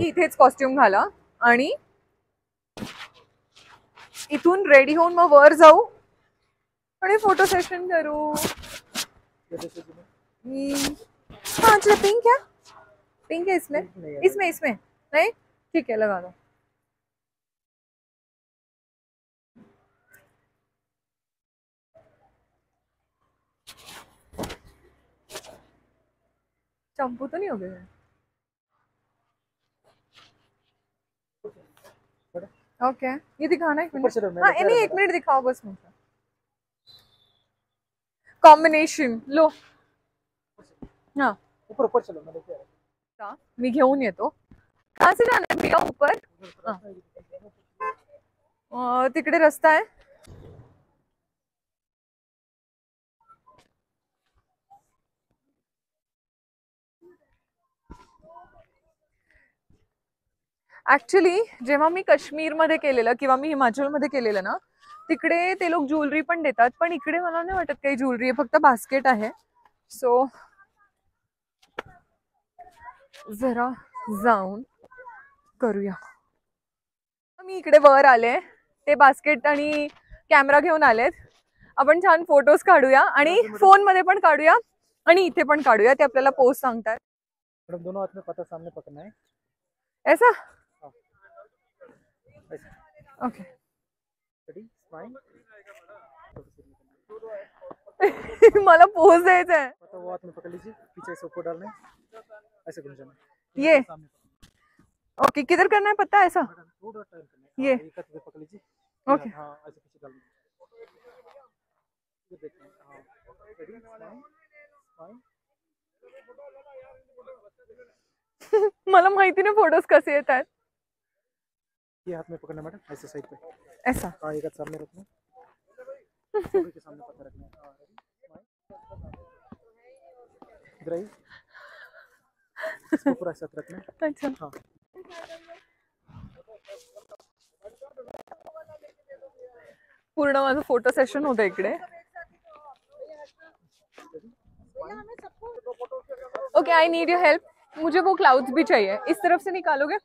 इथेच कॉस्ट्युम घाला आणि इथून रेडी होऊन मग वर जाऊ आणि फोटो सेशन करू। हाँ चलो पिंक है, पिंक है इसमें, इसमें इसमें नहीं, ठीक है लगा दो। शैम्पू तो नहीं हो गया? ओके ये दिखाना एक मिनट। हाँ नहीं एक मिनट दिखाओ बस मुझे। Combination low. हाँ ऊपर ऊपर चलो, मैं लेके आ रहा हूं। मी घेऊन येतो। कहाँ से जाना है भैया ऊपर? तिकडे रस्ता आहे। ऍक्च्युली जेव्हा मी काश्मीरमध्ये केलेलं किंवा मी हिमाचलमध्ये केलेलं ना, तिकडे ते लोक ज्वेलरी पण देतात, पण इकडे मला नाही वाटत काही ज्वेलरी आहे, फक्त बास्केट आहे। सो जरा जाऊन करूया। मी इकडे वर आले, ते बास्केट आणि कॅमेरा घेऊन आलेत। आपण छान फोटोज काढूया आणि फोन मध्ये पण काढूया आणि इथे पण काढूया, ते आपल्याला पोस्ट सांगतात। मैडम दोनों हाथ में पता सामने पकड़ना है, ऐसा? Okay ready smile. मला पोज द्यायचा है। पता वो हाथ में पकड़ लीजिए, पीछे से ऊपर डालना है, ऐसे घुम जाना है। ये ओके किधर करना है पता है? ऐसा थोड़ा टर्न करना है, ये एक हाथ में पकड़ लीजिए। ओके हां ऐसे पीछे डालना है, ये देखना है। हां रेडी स्माइल स्माइल। मला माहिती नाही फोटोज कसे येतात। ये हाथ में पकड़ना मैडम, ऐसे साइड पे ऐसा हाँ, एक हाथ सामने रखना, फोटो के सामने पता रखना है। हाँ रेडी स्माइल, इधर आइए, इसको पूरा साथ रखना है। अच्छा हाँ पूर्ण माझं फोटो सेशन होतं इकडे। Okay I need your help, मुझे वो क्लाउड्स भी चाहिए, इस तरफ से निकालोगे?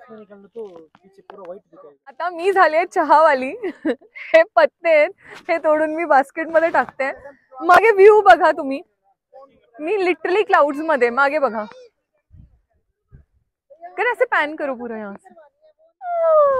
निकालना तो पीछे पूरा व्हाइट दिखाएगा। आता मी झाले चहावाली। हे पत्ते आहेत, हे तोडून मी बास्केट मध्ये टाकते। मागे व्ह्यू बघा तुम्ही, मी लिटरली क्लाउड्स मध्ये, मागे बघा। कर ऐसे पॅन करू पुरा यहाँ से।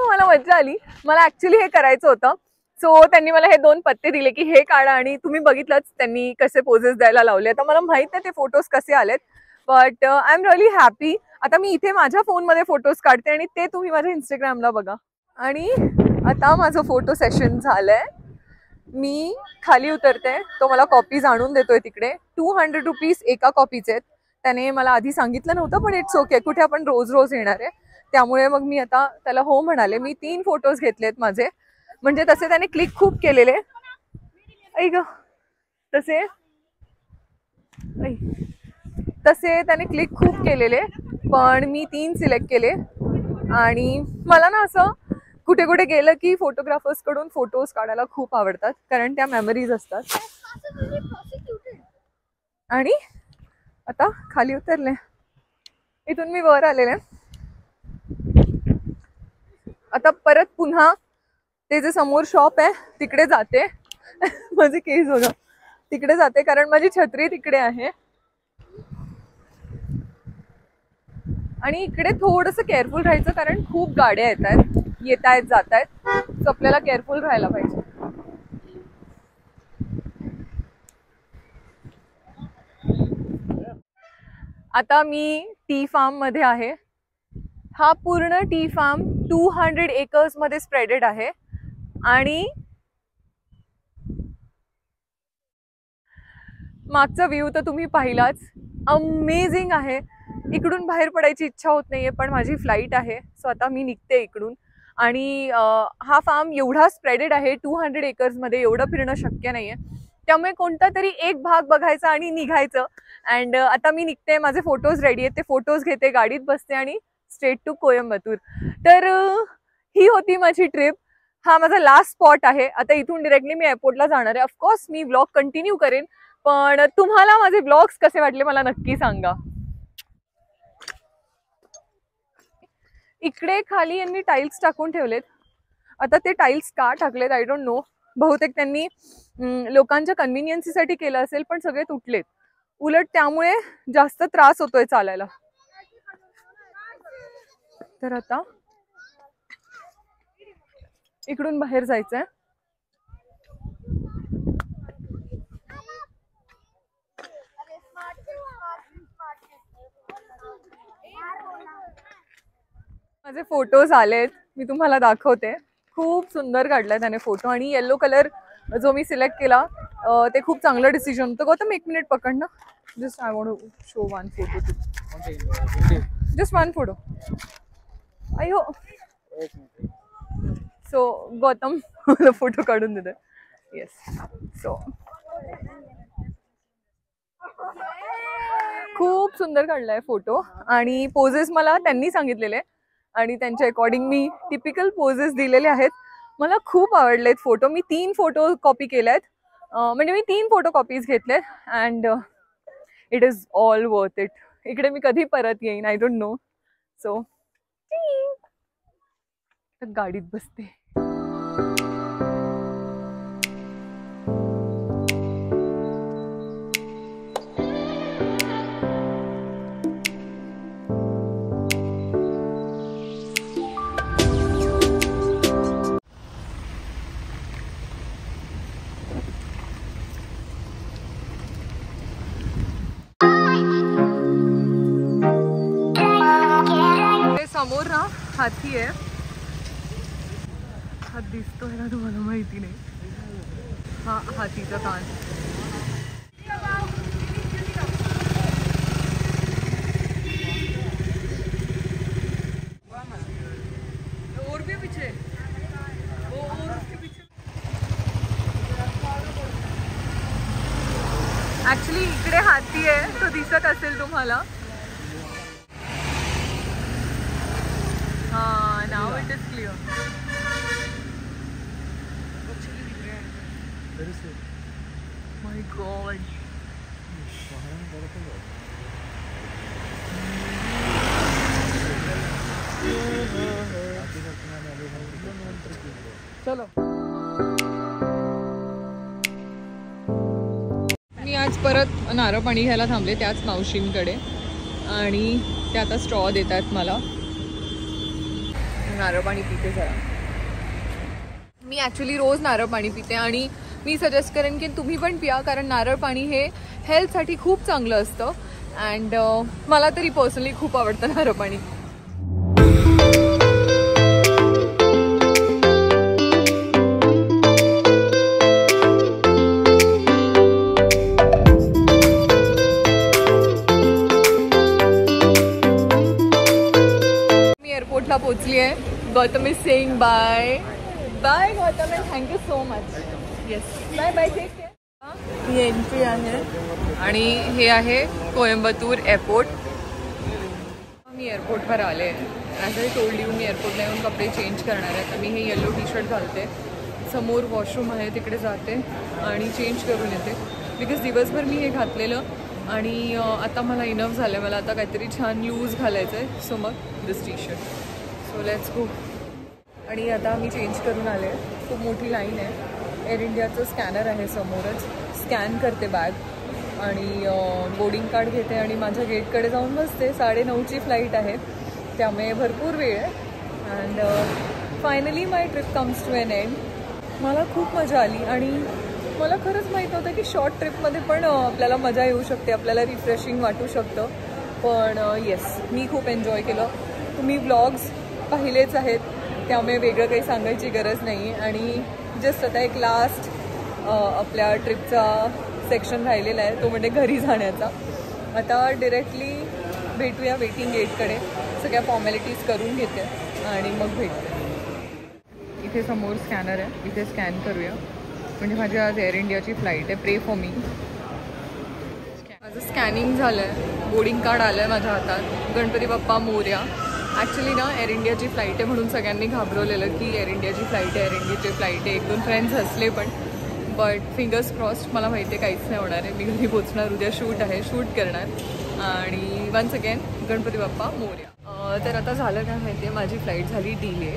मला मजा आली, मला ऍक्च्युली हे करायचं होतं। सो त्यांनी मला हे 2 पत्ते दिले की हे काढा, आणि तुम्ही बघितलंच त्यांनी कसे पोजेस द्यायला लावले। आता मला माहित नाही ते फोटोज कसे आलेत, but I am really happy. आता मी इथे माझ्या फोनमध्ये फोटोज काढते आणि ते तुम्ही माझ्या इंस्टाग्रामला बघा। आणि आता माझं फोटो सेशन झालंय, मी खाली उतरते, तो मला कॉपीज आणून देतोय तिकडे। 200 रुपीज एका कॉपीचे आहेत। त्याने मला आधी सांगितलं नव्हतं, पण इट्स ओके, कुठे आपण रोज रोज येणार आहे, त्यामुळे मग मी आता त्याला हो म्हणाले। मी 3 फोटोज घेतलेत माझे, म्हणजे तसे त्याने क्लिक खूप केलेले, ऐक तसे तसे त्याने क्लिक खूप केलेले, पण मी 3 सिलेक्ट केले। आणि मला ना असं कुठे कुठे गेलं की फोटोग्राफर्स कडून फोटोज काढायला खूप आवडतात, कारण त्या मेमरीज असतात। आणि आता खाली उतरले, इथून मी वर आलेले, आता परत पुन्हा ते जे समोर शॉप आहे तिकडे जाते। माझे केस बघा, तिकडे जाते कारण माझी छत्री तिकडे आहे। आणि इकडे थोडंसं केअरफुल राहायचं, कारण खूप गाड्या येत आहेत जात आहेत, सो आपल्याला केअरफुल राहायला पाहिजे। आता मी टी फार्म मध्ये आहे। हा पूर्ण टी फार्म 200 एकर्स मध्ये स्प्रेडेड आहे आणि मागचा व्ह्यू तर तुम्ही पाहिलाच, अमेझिंग आहे। इकडून बाहेर पडायची इच्छा होत नाहीये, पण माझी फ्लाईट आहे, सो आता मी निघते इकडून। आणि हा फार्म एवढा स्प्रेडेड आहे 200 एकर्स मध्ये, एवढं फिरणं शक्य नाहीये, त्यामुळे कोणता तरी एक भाग बघायचा आणि निघायचं। अँड आता मी निघते, माझे फोटोज रेडी आहेत, ते फोटोज घेते, गाडीत बसते आणि स्ट्रेट टू कोयंबतूर। तर ही होती माझी ट्रिप, हा माझा लास्ट स्पॉट आहे। आता इथून डायरेक्टली मी एअरपोर्टला जाणार आहे। ऑफकोर्स मी व्लॉग कंटिन्यू करेन, पण तुम्हाला माझे ब्लॉग्स कसे वाटले मला नक्की सांगा. इकडे खाली यांनी टाइल्स टाकून ठेवलेत. आता ते टाइल्स का टाकलेत आय डोंट नो. बहुतेक त्यांनी लोकांच्या कन्व्हिनियन्सीसाठी केलं असेल, पण सगळे तुटलेत. उलट त्यामुळे जास्त त्रास होतोय चालायला. तर आता इकडून बाहेर जायचंय. माझे फोटोज आलेत, मी तुम्हाला दाखवते. खूप सुंदर काढलाय त्याने फोटो. आणि येलो कलर जो मी सिलेक्ट केला ते खूप चांगलं डिसिजन होतं. गौतम एक मिनिट पकड ना. Just I want to show one photo too. Just one photo. अयो. सो गौतम मला फोटो काढून देते. येस. सो खूप सुंदर काढलाय फोटो. आणि पोजेस मला त्यांनी सांगितलेले आणि त्यांच्या अकॉर्डिंग मी टिपिकल पोजेस दिलेले आहेत. मला खूप आवडलेत फोटो. मी 3 फोटो कॉपी केलेत. म्हणजे मी 3 फोटो कॉपीज घेतलेत. And it is all worth it. इकडे मी कधी परत येईन आय डोंट नो. सो गाडीत बसते. समोर ना हाती आहे. हात दिसतोय ना तुम्हाला माहिती नाही. हा हातीचा कान. और भी पीछे और उसके पीछे. ऍक्च्युली इकडे हाती आहे, तो दिसत असेल तुम्हाला. Now it is clear. My God. चलो. मी आज परत नारळ पाणी घ्यायला थांबले त्याच मावशींकडे आणि ते आता स्ट्रॉ देतात मला. नारळ पाणी पिते जरा. मी ॲक्च्युली रोज नारळ पाणी पिते आणि मी सजेस्ट करेन की तुम्ही पण पिया, कारण नारळ पाणी हे हेल्थसाठी खूप चांगलं असतं. अँड मला तरी पर्सनली खूप आवडतं नारळ पाणी. मी एअरपोर्टला पोहोचली आहे. Gautam is saying bye. Bye Gautam and thank you so much. Yes bye bye. Take care. ही एंट्री आहे आणि हे आहे कोयंबतूर एअरपोर्ट. मी एअरपोर्टवर आले. ॲज आय टोल्ड यू मी एअरपोर्टला येऊन कपडे चेंज करणार आहे. तर मी हे येलो टी शर्ट घालते. समोर वॉशरूम आहे तिकडे जाते आणि चेंज करून येते. बिकॉज दिवसभर मी हे घातलेलं आणि आता मला इनफ झालं. मला आता काहीतरी छान न्यूज घालायचं आहे. सो मग this T-shirt. So let's go. आणि आता मी चेंज करून आले. खूप मोठी लाईन आहे. एअर इंडियाचं स्कॅनर आहे समोरच. स्कॅन करते बॅग आणि बोर्डिंग कार्ड घेते आणि माझ्या गेटकडे जाऊन बसते. 9:30ची फ्लाईट आहे त्यामुळे भरपूर वेळ आहे. And finally my trip comes to an end. मला खूप मजा आली आणि मला खरंच माहीत नव्हतं की शॉर्ट ट्रिपमध्ये पण आपल्याला मजा येऊ शकते, आपल्याला रिफ्रेशिंग वाटू शकतं. पण येस मी खूप एन्जॉय केलं. तुम्ही व्लॉग्स पाहिलेच आहेत त्यामुळे वेगळं काही सांगायची गरज नाही. आणि जस्ट आता एक लास्ट आपल्या ट्रिपचा सेक्शन राहिलेला आहे, तो म्हणजे घरी जाण्याचा. आता डिरेक्टली भेटूया वेटिंग गेटकडे. सगळ्या फॉर्मॅलिटीज करून घेते आणि मग भेटते. इथे समोर स्कॅनर आहे, इथे स्कॅन करूया. म्हणजे माझी आज एअर इंडियाची फ्लाईट आहे. प्रे फॉर मी. माझं स्कॅनिंग झालं आहे. बोर्डिंग कार्ड आलं आहे माझ्या हातात. गणपती बाप्पा मोरया. ॲक्च्युली ना एअर इंडियाची फ्लाईट आहे म्हणून सगळ्यांनी घाबरवलेलं की एअर इंडियाची फ्लाईट आहे, एअर इंडियाची फ्लाईट आहे. 1-2 फ्रेंड्स हसले पण बट फिंगर्स क्रॉस्ड, मला माहिती आहे काहीच नाही होणार आहे. मी घरी पोचणार, उद्या शूट आहे, शूट करणार आणि वन्स अगेन गणपती बाप्पा मोरया. तर आता झालं काय माहिती आहे, माझी फ्लाईट झाली डिले,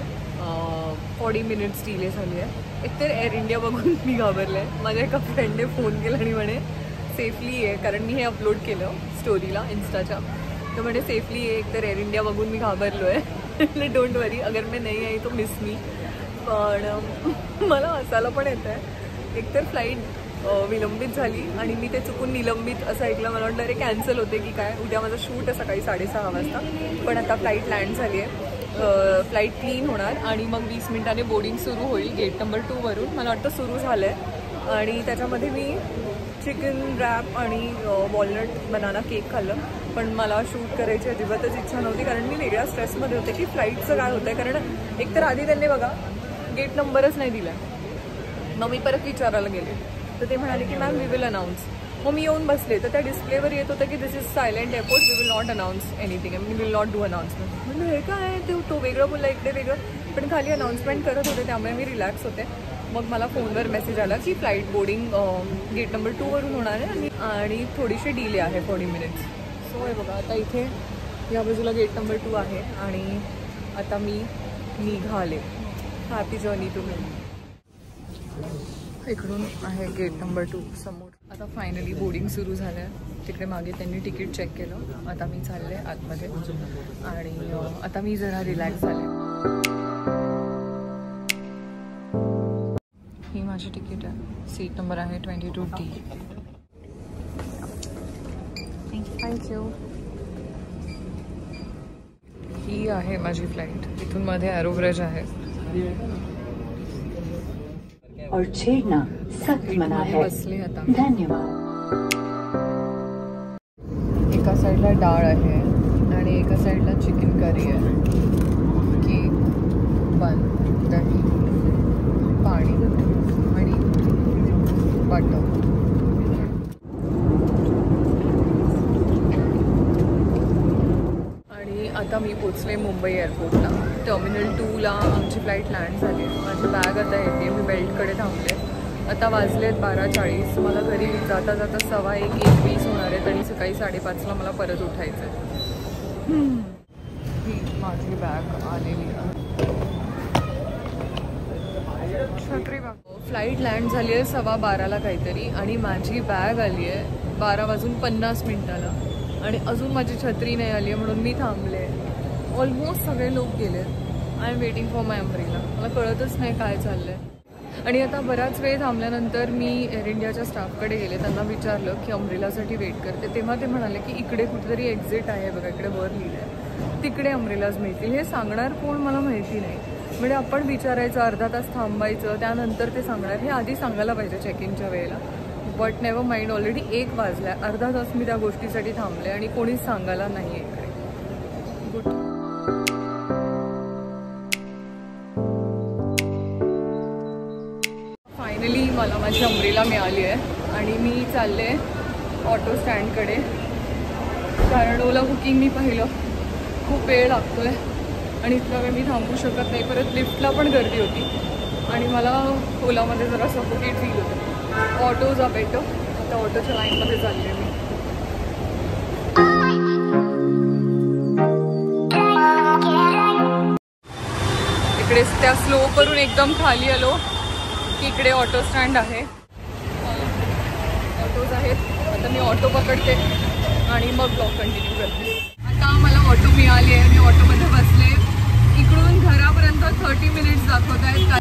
40 मिनिट्स डिले झाली आहे. एकतर एअर इंडिया बघून मी घाबरले आहे. माझ्या एका फ्रेंडने फोन केला आणि म्हणे सेफली आहे, कारण मी हे अपलोड केलं स्टोरीला इन्स्टाच्या, तर म्हणे सेफली आहे. एकतर एअर इंडिया बघून मी घाबरलो आहे. डोंट वरी, अगर मैं नहीं आई तो मिस मी. पण मला हसायला पण येतं आहे. एकतर फ्लाईट विलंबित झाली आणि मी ते चुकून निलंबित असं ऐकलं. मला वाटलं अरे कॅन्सल होते की काय. उद्या माझा शूट आहे सकाळी 6:30 वाजता, पण आता फ्लाईट लँड झाली आहे. फ्लाईट क्लीन होणार आणि मग 20 मिनिटांनी बोर्डिंग सुरू होईल गेट नंबर 2 वरून. मला वाटतं सुरू झालं आहे आणि त्याच्यामध्ये मी चिकन रॅप आणि वॉलनट बनाना केक खाल्लं. पण मला शूट करायची अजिबातच इच्छा नव्हती, कारण मी वेगळ्या स्ट्रेसमध्ये होते की फ्लाईटचं काय होतं आहे. कारण एकतर आधी त्यांनी बघा गेट नंबरच नाही दिला. मग मी परत विचारायला गेले तर ते म्हणाले की मॅम वी विल अनाऊन्स. मग मी येऊन बसले तर त्या डिस्प्लेवर येत होतं की this is silent airport, we will not announce anything, we will not do announcement. म्हणजे हे काय आहे, ते तो वेगळं बोलला इकडे वेगळं, पण खाली अनाउन्समेंट करत होते त्यामुळे मी रिलॅक्स होते. मग मला फोनवर मेसेज आला की फ्लाईट बोर्डिंग गेट नंबर 2 वरून होणार आहे आणि थोडीशी डिले आहे 40 मिनिट्स. सो हे बघा आता इथे या बाजूला गेट नंबर 2 आहे आणि आता मी निघाले. Happy journey to me. इकडून आहे गेट नंबर 2 समोर. आता फायनली बोर्डिंग सुरू झालं आहे. तिकडे मागे त्यांनी तिकीट चेक केलं. आता मी चालले आतमध्ये आणि आता मी जरा रिलॅक्स झाले. ही माझी तिकीट आहे. सीट नंबर आहे 22D. थँक्यू. ही आहे माझी फ्लाईट. इथून मध्ये एरोब्रिज आहे और छेड़ना सख्त मना है. बसले आता धन्यवाद. एका साईडला डाळ आहे आणि एका साईडला चिकन करी आहे. केक, बन, दही, पाणी आणि बटर. आणि आता मी पोचले मुंबई एअरपोर्टला. टर्मिनल 2ला आमची फ्लाईट लँड झाली. माझी बॅग आता येते. मी बेल्टकडे थांबले. आता वाजलेत 12:40. मला घरी जाता जाता 1:15-1:20 होणार आहेत आणि सकाळी 5:30ला मला परत उठायचं आहे. ही माझी बॅग आलेली आहे. छत्री बॅग. फ्लाईट लँड झाली आहे 12:15ला काहीतरी आणि माझी बॅग आली आहे 12:50 आणि अजून माझी छत्री नाही आली आहे म्हणून मी थांबले. ऑलमोस्ट सगळे लोक गेले. I am waiting for my umbrella. मला कळतच नाही काय चाललं आहे. आणि आता बराच वेळ थांबल्यानंतर मी एअर इंडियाच्या स्टाफकडे गेले. त्यांना विचारलं की अम्ब्रेलासाठी वेट करते. तेव्हा ते म्हणाले की इकडे कुठेतरी एक्झिट आहे बघा, इकडे वर लिहिलं आहे, तिकडे अम्ब्रेलाज मिळतील. हे सांगणार कोण मला माहिती नाही. म्हणजे आपण विचारायचं, अर्धा तास थांबायचं, त्यानंतर ते सांगणार. हे आधी सांगायला पाहिजे चेक इनच्या वेळेला. बट नेव्हर माइंड, ऑलरेडी 1 वाजला. अर्धा तास मी त्या गोष्टीसाठी थांबले आणि कोणीच सांगायला नाही आहे इकडे. गुड. फायनली मला माझी अम्ब्रेला मिळाली आहे आणि मी चालले ऑटो स्टँडकडे, कारण ओला बुकिंग मी पाहिलं खूप वेळ लागतो आहे आणि इतका वेळ मी थांबू शकत नाही. परत लिफ्टला पण गर्दी होती आणि मला ओलामध्ये जरा सफोकेट फील होतं. Autos are better. आता ऑटोच्या लाईनमध्ये चालले मी. इकडे त्या स्लोपवरून एकदम खाली आलो की इकडे ऑटो स्टँड आहे. ऑटोज आहेत. आता मी ऑटो पकडते आणि मग ब्लॉग कंटिन्यू करते. आता मला ऑटो मिळाली आहे. मी ऑटोमध्ये बसले. इकडून घरापर्यंत 30 मिनिट्स दाखवत आहेत.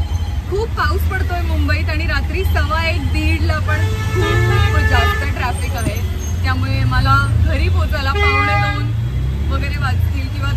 खूप पाऊस पडतोय मुंबईत आणि रात्री 1:15-1:30ला पण खूप जास्त ट्रॅफिक आहे. त्यामुळे मला घरी पोचायला 1:45 वगैरे वाजतील किंवा